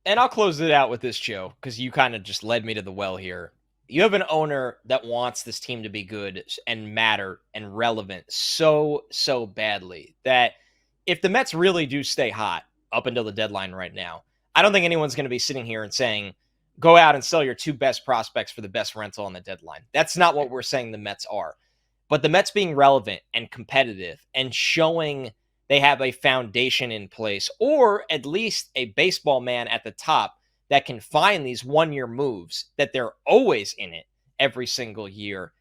And I'll close it out with this, Joe, because you kind of just led me to the well here. You have an owner that wants this team to be good and matter and relevant so badly that if the Mets really do stay hot up until the deadline right now, I don't think anyone's going to be sitting here and saying, go out and sell your 2 best prospects for the best rental on the deadline. That's not what we're saying the Mets are. But the Mets being relevant and competitive and showing they have a foundation in place, or at least a baseball man at the top that can find these one-year moves, that they're always in it every single year.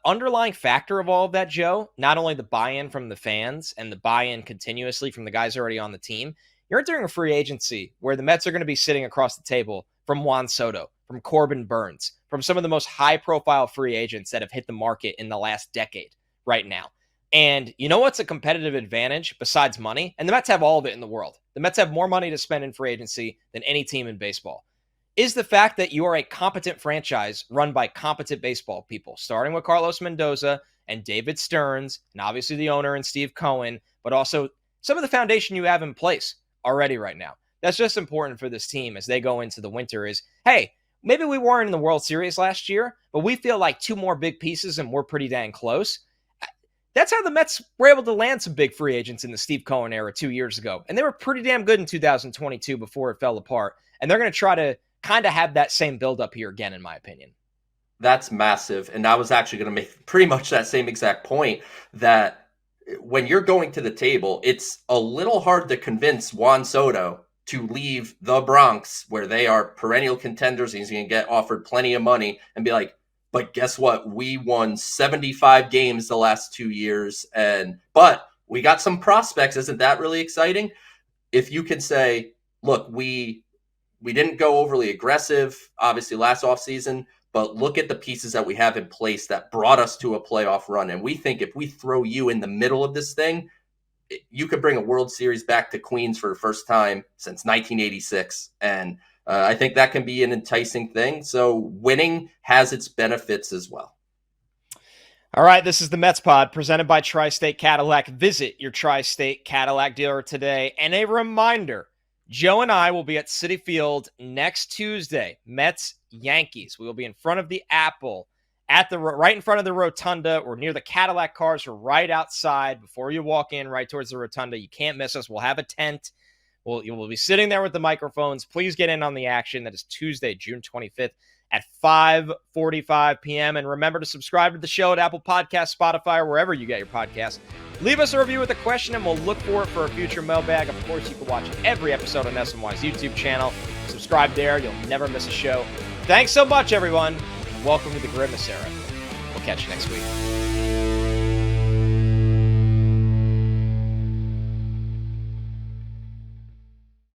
Underlying factor of all of that, Joe, not only the buy-in from the fans and the buy-in continuously from the guys already on the team, you're entering a free agency where the Mets are going to be sitting across the table from Juan Soto, from Corbin Burns, from some of the most high-profile free agents that have hit the market in the last decade right now. And you know what's a competitive advantage besides money? And the Mets have all of it in the world. The Mets have more money to spend in free agency than any team in baseball. Is the fact that you are a competent franchise run by competent baseball people, starting with Carlos Mendoza and David Stearns, and obviously the owner and Steve Cohen, but also some of the foundation you have in place already right now. That's just important for this team as they go into the winter is, hey, maybe we weren't in the World Series last year, but we feel like two more big pieces and we're pretty dang close. That's how the Mets were able to land some big free agents in the Steve Cohen era 2 years ago. And they were pretty damn good in 2022 before it fell apart. And they're going to try to kind of have that same buildup here again, in my opinion. That's massive. And I was actually going to make pretty much that same exact point, that when you're going to the table, it's a little hard to convince Juan Soto to leave the Bronx, where they are perennial contenders. He's going to get offered plenty of money and be like, but guess what? We won 75 games the last 2 years, but we got some prospects. Isn't that really exciting? If you can say, look, we didn't go overly aggressive, obviously, last offseason, but look at the pieces that we have in place that brought us to a playoff run. And we think if we throw you in the middle of this thing, you could bring a World Series back to Queens for the first time since 1986. And I think that can be an enticing thing. So winning has its benefits as well. All right, this is the Mets Pod presented by Tri-State Cadillac. Visit your Tri-State Cadillac dealer today. And a reminder, Joe and I will be at Citi Field next Tuesday. Mets, Yankees. We will be in front of the Apple, right in front of the rotunda. We're near the Cadillac cars. We're right outside before you walk in, right towards the rotunda. You can't miss us. We'll have a tent. You will be sitting there with the microphones. Please get in on the action. That is Tuesday, June 25th at 5:45 p.m. And remember to subscribe to the show at Apple Podcasts, Spotify, or wherever you get your podcasts. Leave us a review with a question, and we'll look for it for a future mailbag. Of course, you can watch every episode on SNY's YouTube channel. Subscribe there. You'll never miss a show. Thanks so much, everyone, and welcome to the Grimace Era. We'll catch you next week.